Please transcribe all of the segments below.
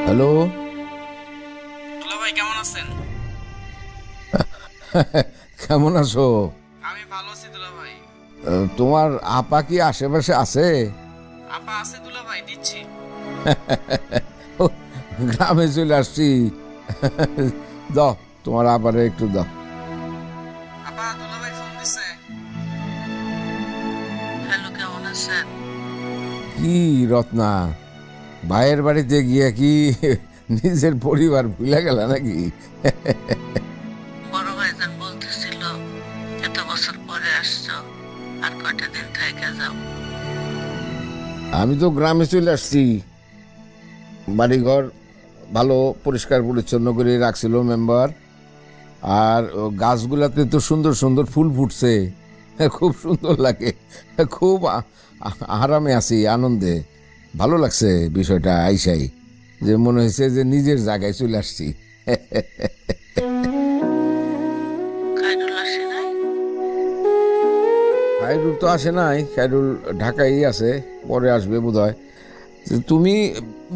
Hello দুলা ভাই, কেমন আছেন? কেমন আছো? আমি ভালো আছি দুলা ভাই। তোমার আপা কি আশেপাশে আছে? আপা আছে দুলা ভাই, দিচ্ছি। গ্রামে চলে আসছি। দাও তোমার আপারে একটু দাও। আপা, দুলা ভাই ফোন দিছে। হ্যালো, কেমন আছেন? কি রত্না, ভাইয়ের বাড়িতে গিয়ে কি নিজের পরিবার ভুলে গেল নাকি? বড় ভাইজান বলতেছিল এত বছর পরে আসছো, আর কয়টা দিন থেকে যাও। আমি তো গ্রামে চলে আসছি। বাড়িঘর ভালো পরিষ্কার পরিচ্ছন্ন করে রাখছিল মেম্বার। আর গাছগুলাতে তো সুন্দর সুন্দর ফুল ফুটছে, খুব সুন্দর লাগে। খুব আরামে আছি, আনন্দে। ভালো লাগছে বিষয়টা আইসাই, যে মনে হয়েছে যে নিজের জায়গায় চলে আসছি। খায়রুল আসে নাই? খায়রুল তো আসে নাই, খায়রুল ঢাকায় আছে, পরে আসবে বোধহয়। তুমি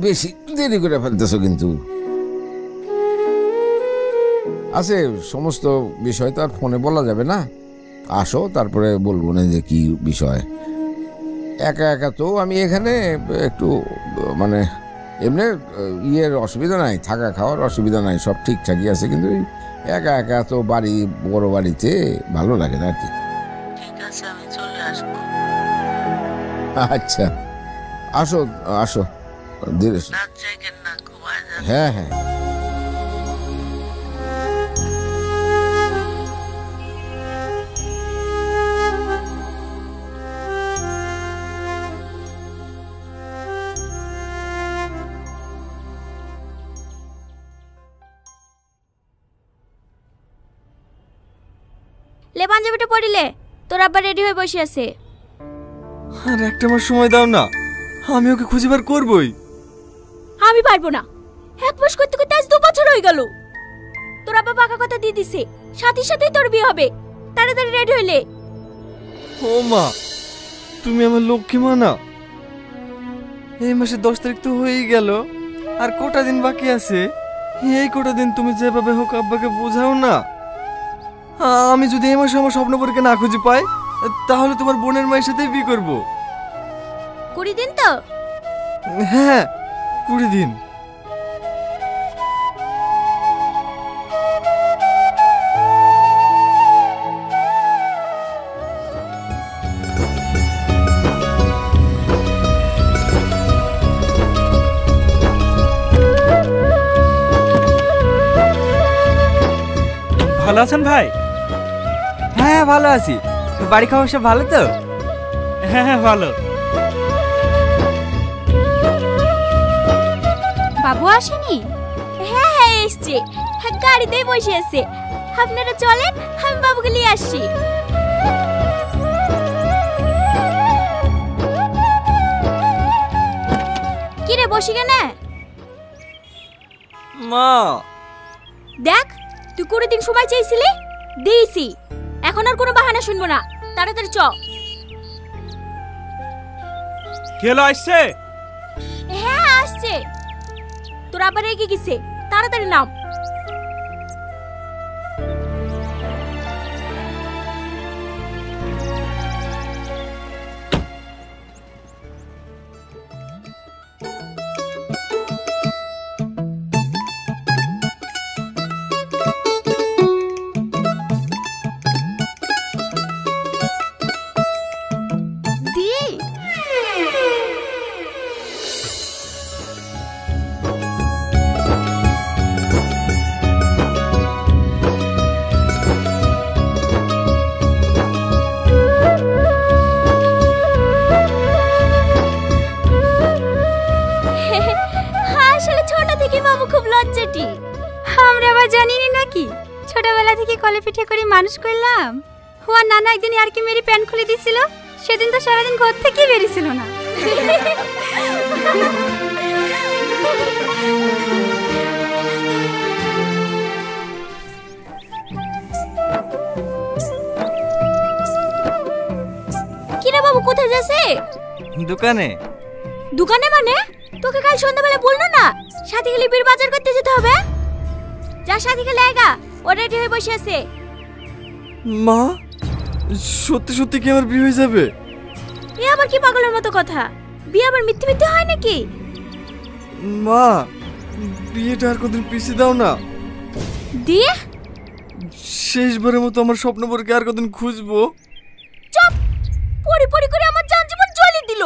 বেশি দেরি করে ফেলতেছো কিন্তু। আছে সমস্ত বিষয় তো আর ফোনে বলা যাবে না। আসো, তারপরে বলবো না যে কি বিষয়। একা একা তো আমি এখানে একটু মানে এমনি ইয়ের অসুবিধা নাই, থাকা খাওয়ার অসুবিধা নাই, সব ঠিকঠাকই আছে। কিন্তু একা একা তো বাড়ি, বড় বাড়িতে ভালো লাগে না আর কি। ঠিক আছে, আমি চলে আসবো। আচ্ছা, আসো আসো। রাত জায়গের না, ঘুমায় যান। হ্যাঁ হ্যাঁ। লে, পাঞ্জাবিটা পরিলে, তোর আব্বা রেডি হয়ে বসে আছে। আর একটা মাস সময় দাও না, আমি ওকে খুঁজে বার করবই। আমি পারবো না, 1 মাস করতে করতে আজ 2 বছর হয়ে গেল। তোর আব্বা পাকা কথা দিয়ে দিছে, সাথে সাথেই তোর বিয়ে হবে। তাড়াতাড়ি রেডি হইলে। ও মা, তুমি আমার লক্ষ্মী মা না? এই মাসে 10 তারিখ তো হয়েই গেল, আর কটা দিন বাকি আছে। এই কটা দিন তুমি যেভাবে হোক আব্বাকে বোঝাও না। আমি যদি এই মাসে আমার স্বপ্নপরীকে না খুঁজে পাই, তাহলে তোমার বোনের মায়ের সাথেই বিয়ে করবো। 20 দিন তো? হ্যাঁ, 20 দিন। ভালো আছেন ভাই? হ্যাঁ, ভালো আছি। বাড়ি খবর সব ভালো তো? হ্যাঁ হ্যাঁ, ভালো। বাবু আসেনি? হ্যাঁ হ্যাঁ, এসছে। গাড়িতেই বসে আছে। আপনারা চলেন, আমি বাবুকে নিয়ে আসছি। কি রে, বসি কেন? মা, দেখ, তুই 20 দিন সময় চেয়েছিলি, দিয়েছি। এখন আর কোনো বাহানা শুনবো না, তাড়াতাড়ি চ। কেলো আসছে? হ্যাঁ আসছে। তোর আবার রেগে গেছে, তাড়াতাড়ি নাম। আসলে ছোট থেকে বাবু খুব লজ্জাটি। আমরা আবার জানি না নাকি, ছোটবেলা থেকে কলে পিঠে করে মানুষ করলাম। হুয়া নানা একদিন আর কি মেরি প্যান্ট খুলে দিছিল, সেদিন তো সারাদিন ঘর থেকে বেরিয়েছিল না। কিরে বাবু, কোথায় যাচ্ছে? দোকানে। দোকানে মানে? তোকে কাল সন্ধ্যাবেলা বললো না সাথী গেলে বীর বাজার করতে যেতে হবে? যা সাথী গেলে আয়গা, ও রেডি হয়ে বসে আছে। মা, সত্যি সত্যি কি আমার বিয়ে হয়ে যাবে? এ আবার কি পাগলের মতো কথা? বিয়ে আবার মিথ্যে মিথ্যে হয় নাকি? মা, বিয়েটা আর কতদিন পিছিয়ে দাও না। দিয়ে শেষবারের মতো আমার স্বপ্নবরকে আর কতদিন খুঁজবো। চুপ! পরি পরি করে আমার জান জীবন জ্বলে দিল।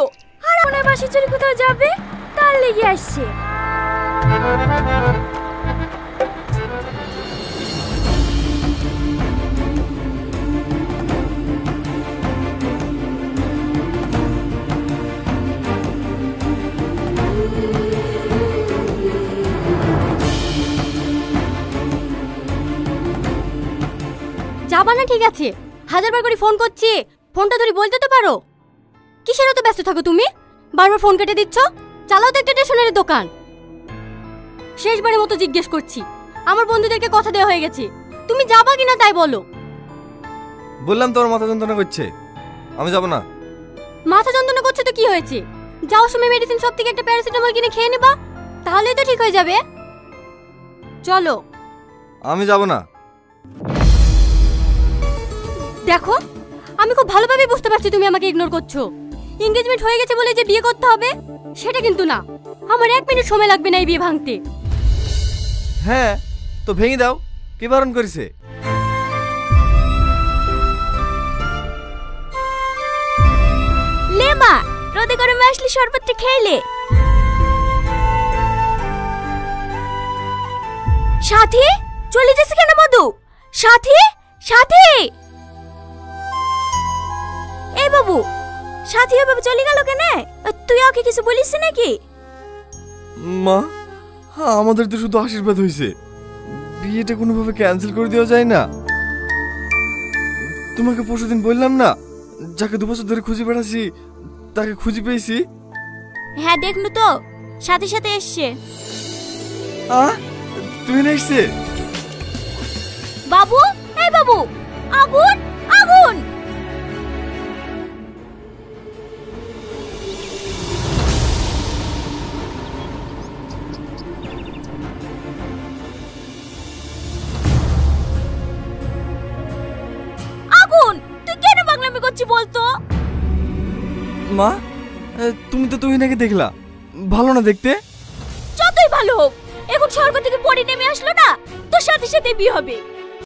আর ওনার বাসে চলে কোথাও যাবে তার লেগে আসছে। যাবা না ঠিক আছে, 1000বার করে ফোন করছি, ফোনটা ধরে বলতে তো পারো। কিসের এত ব্যস্ত থাকো তুমি? বারবার ফোন কেটে দিচ্ছ। চালাও তো একটা স্টেশনারি দোকান। শেষবারের মতো জিজ্ঞেস করছি, আমার বন্ধুদেরকে কথা দেওয়া হয়ে গেছে, তুমি যাবা কিনা তাই বলো। বললাম তোর মাথা যন্ত্রণা করছে, আমি যাব না। মাথা যন্ত্রণা করছে তো কি হয়েছে? যাওয়ার সময় মেডিসিন শপ থেকে একটা প্যারাসিটামল কিনে খেয়ে নেবা, তাহলেই তো ঠিক হয়ে যাবে। চলো। আমি যাব না। দেখো, আমি খুব ভালোভাবে বুঝতে পারছি তুমি আমাকে ইগনোর করছো। এনগেজমেন্ট হয়ে গেছে বলে যে বিয়ে করতে হবে সেটা কিন্তু না। আমার 1 মিনিট সময় লাগবে না এই বিয়ে ভাঙতে। হ্যাঁ, তো ভেঙে দাও, কে বারণ করেছে? লে মা, রোদে গরমে আসলে শরবতটা খেলে। সাথী চলে যাচ্ছে কেন মধু? সাথী, সাথী! এই বাবু, সাথী এভাবে চলে গেল কেন? তুই ওকে কিছু বলিস নাকি? মা, আমাদের তো শুধু আশীর্বাদ হয়েছে, বিয়েটা কোনোভাবে ক্যান্সেল করে দেওয়া যায় না? তোমাকে পরশুদিন বললাম না, যাকে 2 বছর ধরে খুঁজে বেড়াচ্ছি তাকে খুঁজে পেয়েছি। হ্যাঁ দেখনু তো, সাথে সাথে এসছে। তুই না এসছে? বাবু, এই বাবু, আগুন, আগুন! আগুন! তুই কেন পাগলামি করছিস বলতো? মা, তুমি তো তুহিনাকে দেখলা, ভালো না দেখতে? যতই ভালো হোক, এখন স্বর্গ থেকে পড়ে নেমে আসলো না, তোর সাথে সাথে বিয়ে হবে।